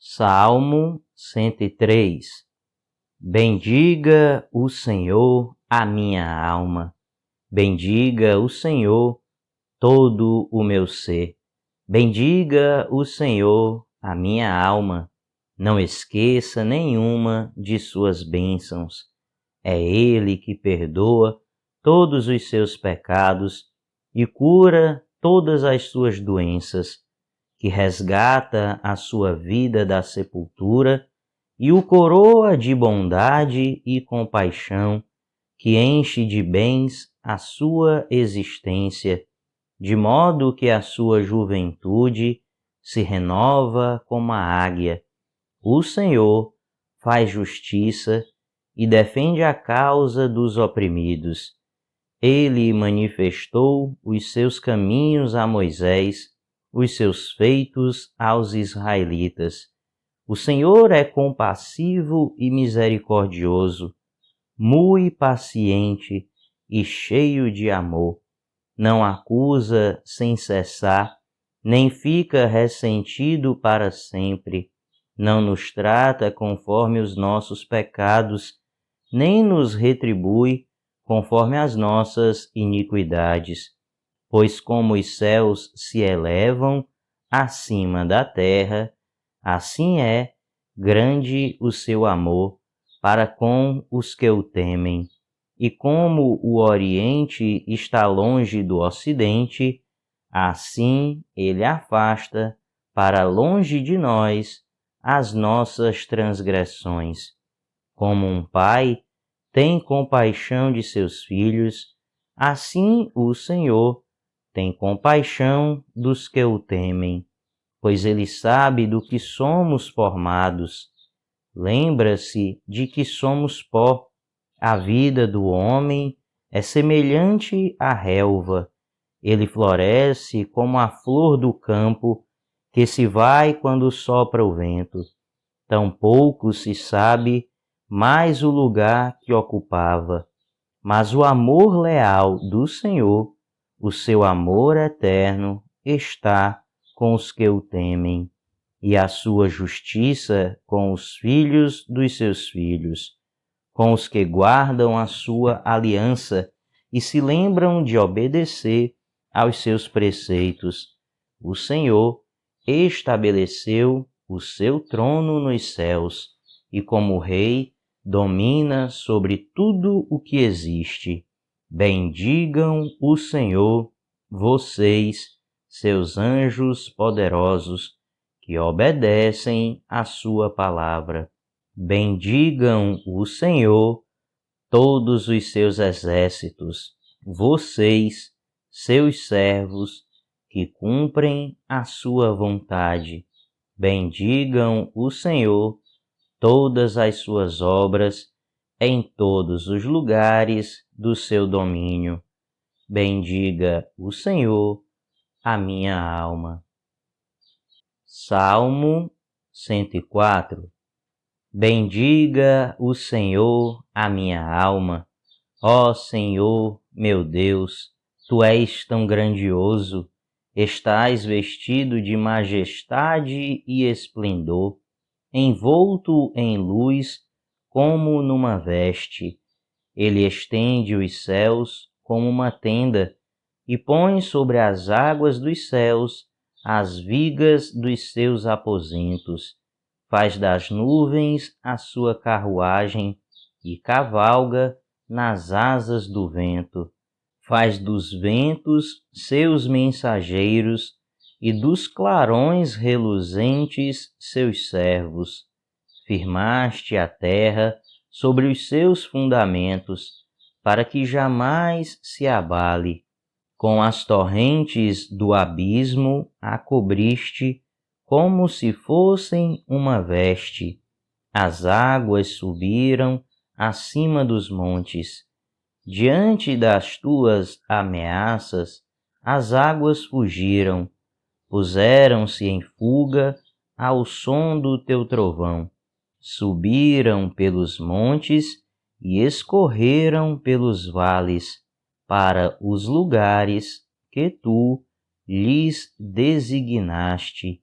Salmo 103. Bendiga o Senhor a minha alma, bendiga o Senhor todo o meu ser. Bendiga o Senhor a minha alma, não esqueça nenhuma de suas bênçãos. É Ele que perdoa todos os seus pecados e cura todas as suas doenças, que resgata a sua vida da sepultura e o coroa de bondade e compaixão, que enche de bens a sua existência, de modo que a sua juventude se renova como a águia. O Senhor faz justiça e defende a causa dos oprimidos. Ele manifestou os seus caminhos a Moisés, os seus feitos aos israelitas. O Senhor é compassivo e misericordioso, muito paciente e cheio de amor. Não acusa sem cessar, nem fica ressentido para sempre. Não nos trata conforme os nossos pecados, nem nos retribui conforme as nossas iniquidades. Pois como os céus se elevam acima da terra, assim é grande o seu amor para com os que o temem. E como o Oriente está longe do Ocidente, assim ele afasta para longe de nós as nossas transgressões. Como um pai tem compaixão de seus filhos, assim o Senhor tem compaixão dos que o temem, pois ele sabe do que somos formados. Lembra-se de que somos pó. A vida do homem é semelhante à relva. Ele floresce como a flor do campo, que se vai quando sopra o vento. Tampouco se sabe mais o lugar que ocupava. Mas o amor leal do Senhor, o seu amor eterno, está com os que o temem, e a sua justiça com os filhos dos seus filhos, com os que guardam a sua aliança e se lembram de obedecer aos seus preceitos. O Senhor estabeleceu o seu trono nos céus, e como rei domina sobre tudo o que existe. Bendigam o Senhor, vocês, seus anjos poderosos, que obedecem à sua palavra. Bendigam o Senhor, todos os seus exércitos, vocês, seus servos, que cumprem a sua vontade. Bendigam o Senhor, todas as suas obras, em todos os lugares do seu domínio. Bendiga o Senhor, a minha alma. Salmo 104. Bendiga o Senhor, a minha alma. Ó Senhor, meu Deus, Tu és tão grandioso, estás vestido de majestade e esplendor, envolto em luz como numa veste. Ele estende os céus como uma tenda e põe sobre as águas dos céus as vigas dos seus aposentos. Faz das nuvens a sua carruagem e cavalga nas asas do vento. Faz dos ventos seus mensageiros e dos clarões reluzentes seus servos. Firmaste a terra sobre os seus fundamentos, para que jamais se abale. Com as torrentes do abismo a cobriste, como se fossem uma veste. As águas subiram acima dos montes. Diante das tuas ameaças, as águas fugiram, puseram-se em fuga ao som do teu trovão. Subiram pelos montes e escorreram pelos vales, para os lugares que tu lhes designaste.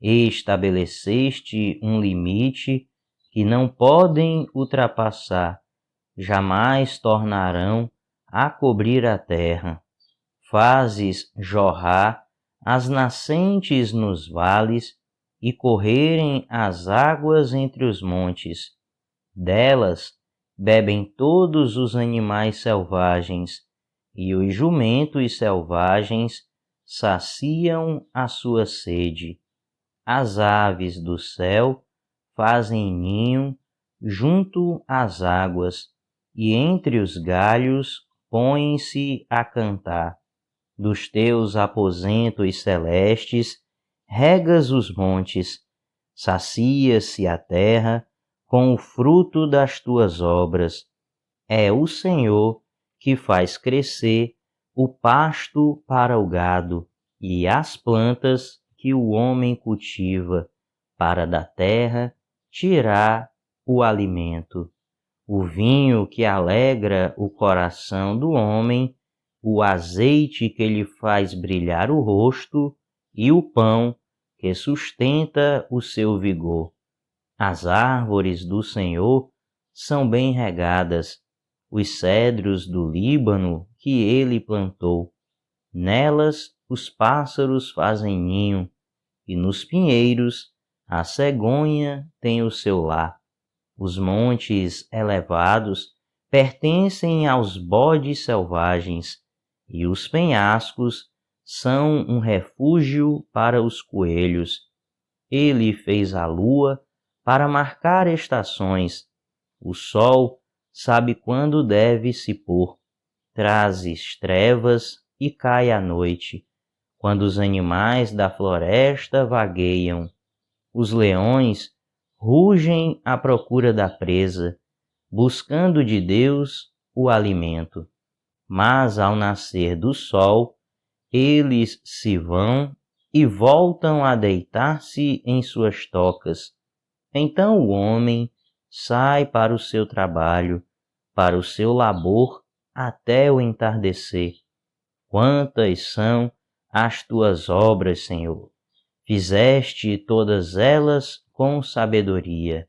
Estabeleceste um limite que não podem ultrapassar, jamais tornarão a cobrir a terra. Fazes jorrar as nascentes nos vales e correrem as águas entre os montes. Delas bebem todos os animais selvagens, e os jumentos selvagens saciam a sua sede. As aves do céu fazem ninho junto às águas, e entre os galhos põem-se a cantar. Dos teus aposentos celestes regas os montes, sacia-se a terra com o fruto das tuas obras. É o Senhor que faz crescer o pasto para o gado e as plantas que o homem cultiva, para da terra tirar o alimento. O vinho que alegra o coração do homem, o azeite que lhe faz brilhar o rosto e o pão que sustenta o seu vigor. As árvores do Senhor são bem regadas, os cedros do Líbano que ele plantou. Nelas os pássaros fazem ninho, e nos pinheiros a cegonha tem o seu lar. Os montes elevados pertencem aos bodes selvagens, e os penhascos são um refúgio para os coelhos. Ele fez a lua para marcar estações. O sol sabe quando deve se pôr. Trazes trevas e cai a noite, quando os animais da floresta vagueiam. Os leões rugem à procura da presa, buscando de Deus o alimento. Mas ao nascer do sol, eles se vão e voltam a deitar-se em suas tocas. Então o homem sai para o seu trabalho, para o seu labor até o entardecer. Quantas são as tuas obras, Senhor! Fizeste todas elas com sabedoria.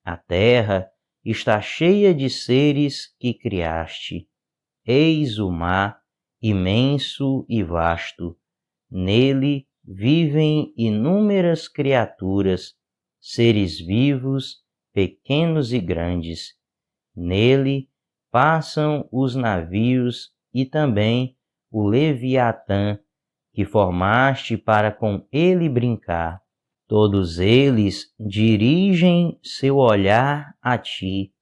A terra está cheia de seres que criaste. Eis o mar, imenso e vasto. Nele vivem inúmeras criaturas, seres vivos, pequenos e grandes. Nele passam os navios e também o Leviatã, que formaste para com ele brincar. Todos eles dirigem seu olhar a ti,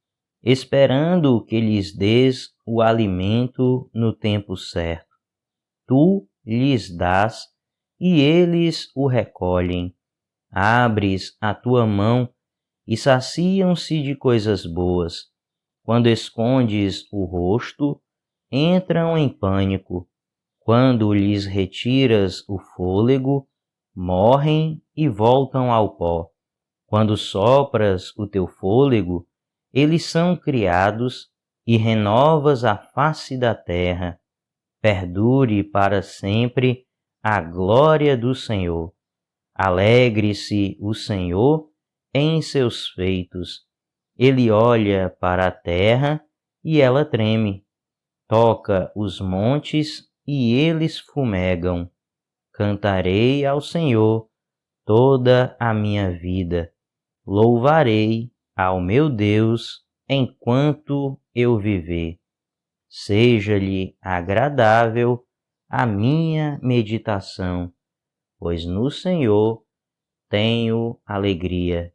esperando que lhes dês o alimento no tempo certo. Tu lhes dás e eles o recolhem. Abres a tua mão e saciam-se de coisas boas. Quando escondes o rosto, entram em pânico. Quando lhes retiras o fôlego, morrem e voltam ao pó. Quando sopras o teu fôlego, eles são criados e renovas a face da terra. Perdure para sempre a glória do Senhor. Alegre-se o Senhor em seus feitos. Ele olha para a terra e ela treme. Toca os montes e eles fumegam. Cantarei ao Senhor toda a minha vida. Louvarei ao meu Deus enquanto eu viver. Seja-lhe agradável a minha meditação, pois no Senhor tenho alegria.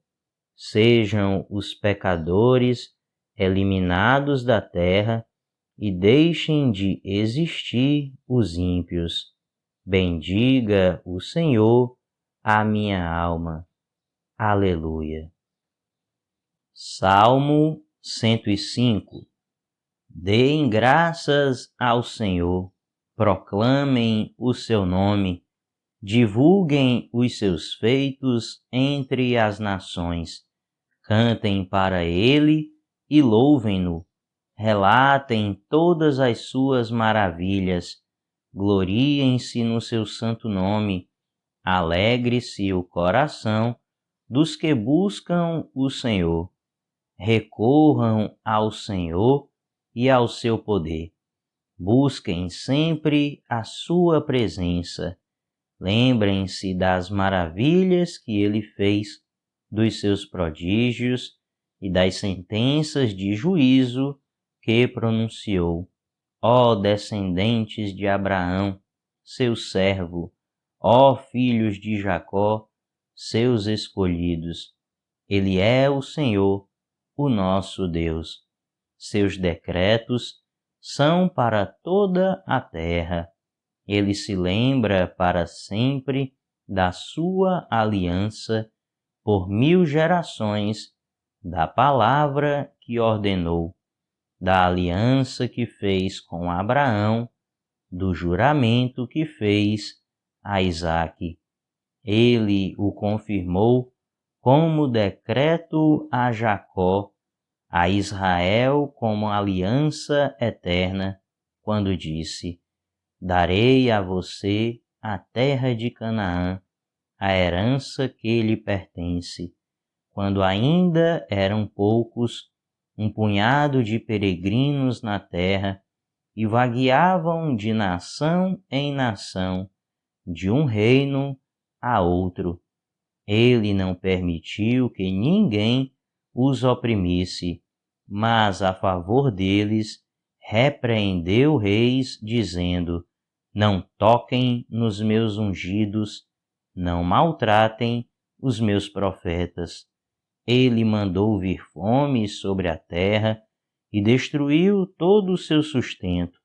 Sejam os pecadores eliminados da terra e deixem de existir os ímpios. Bendiga o Senhor a minha alma. Aleluia. Salmo 105. Deem graças ao Senhor, proclamem o seu nome, divulguem os seus feitos entre as nações, cantem para ele e louvem-no, relatem todas as suas maravilhas, gloriem-se no seu santo nome, Alegre-se o coração dos que buscam o Senhor. Recorram ao Senhor e ao seu poder. Busquem sempre a sua presença. Lembrem-se das maravilhas que ele fez, dos seus prodígios e das sentenças de juízo que pronunciou. Ó descendentes de Abraão, seu servo, ó filhos de Jacó, seus escolhidos. Ele é o Senhor, o nosso Deus. Seus decretos são para toda a terra. Ele se lembra para sempre da sua aliança por 1000 gerações, da palavra que ordenou, da aliança que fez com Abraão, do juramento que fez a Isaque. Ele o confirmou como decreto a Jacó, a Israel como aliança eterna, quando disse: Darei a você a terra de Canaã, a herança que lhe pertence. Quando ainda eram poucos, um punhado de peregrinos na terra, e vagueavam de nação em nação, de um reino a outro. Ele não permitiu que ninguém os oprimisse, mas a favor deles repreendeu reis, dizendo: Não toquem nos meus ungidos, não maltratem os meus profetas. Ele mandou vir fome sobre a terra e destruiu todo o seu sustento,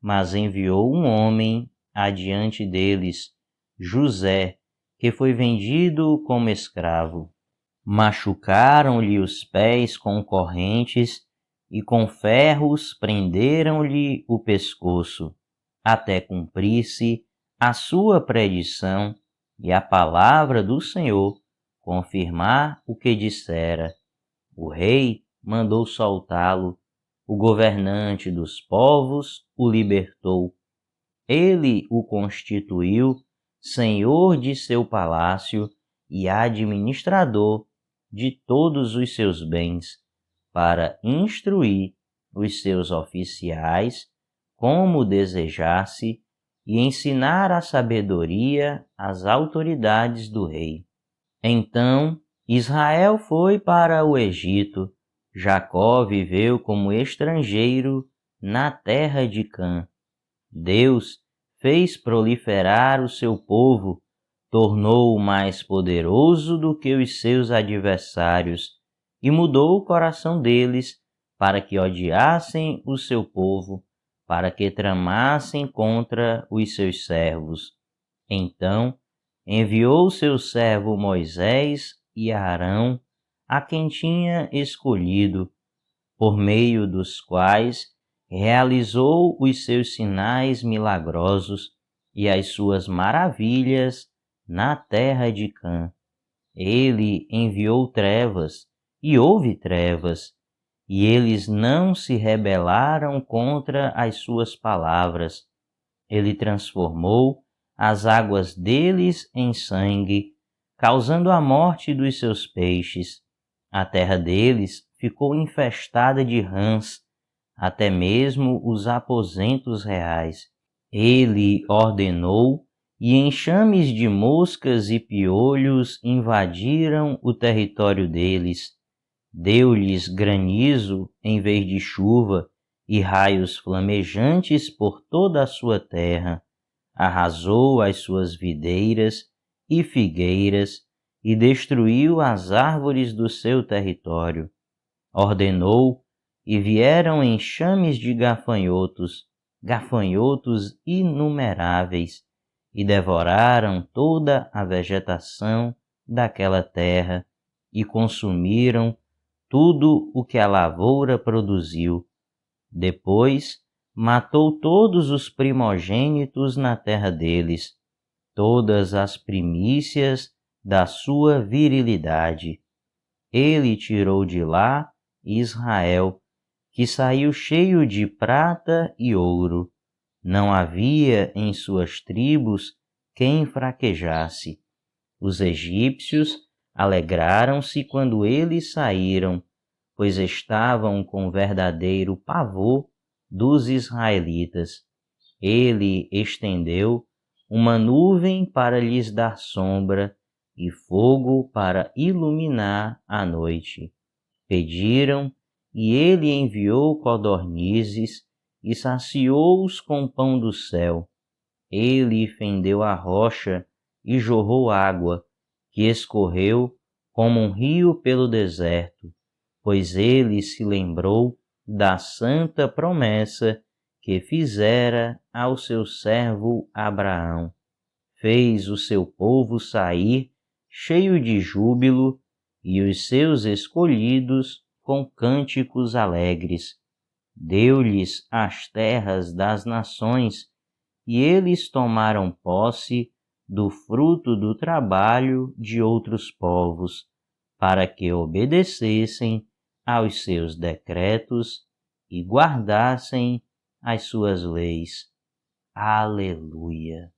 mas enviou um homem adiante deles, José, que foi vendido como escravo. Machucaram-lhe os pés com correntes e com ferros prenderam-lhe o pescoço, até cumprir-se a sua predição e a palavra do Senhor confirmar o que dissera. O rei mandou soltá-lo, o governante dos povos o libertou. Ele o constituiu senhor de seu palácio e administrador de todos os seus bens, para instruir os seus oficiais como desejasse e ensinar a sabedoria às autoridades do rei. Então Israel foi para o Egito, Jacó viveu como estrangeiro na terra de Cã. Deus fez proliferar o seu povo, tornou-o mais poderoso do que os seus adversários e mudou o coração deles para que odiassem o seu povo, para que tramassem contra os seus servos. Então enviou seu servo Moisés e Arão, a quem tinha escolhido, por meio dos quais realizou os seus sinais milagrosos e as suas maravilhas na terra de Cã. Ele enviou trevas, e houve trevas, e eles não se rebelaram contra as suas palavras. Ele transformou as águas deles em sangue, causando a morte dos seus peixes. A terra deles ficou infestada de rãs, até mesmo os aposentos reais. Ele ordenou, e enxames de moscas e piolhos invadiram o território deles. Deu-lhes granizo em vez de chuva e raios flamejantes por toda a sua terra. Arrasou as suas videiras e figueiras e destruiu as árvores do seu território. Ordenou, e vieram enxames de gafanhotos, gafanhotos inumeráveis, e devoraram toda a vegetação daquela terra e consumiram tudo o que a lavoura produziu. Depois matou todos os primogênitos na terra deles, todas as primícias da sua virilidade. Ele tirou de lá Israel, que saiu cheio de prata e ouro. Não havia em suas tribos quem fraquejasse. Os egípcios alegraram-se quando eles saíram, pois estavam com verdadeiro pavor dos israelitas. Ele estendeu uma nuvem para lhes dar sombra e fogo para iluminar a noite. Pediram, e ele enviou codornizes e saciou-os com pão do céu. Ele fendeu a rocha e jorrou água, que escorreu como um rio pelo deserto, pois ele se lembrou da santa promessa que fizera ao seu servo Abraão. Fez o seu povo sair cheio de júbilo e os seus escolhidos com cânticos alegres. Deu-lhes as terras das nações e eles tomaram posse do fruto do trabalho de outros povos, para que obedecessem aos seus decretos e guardassem as suas leis. Aleluia!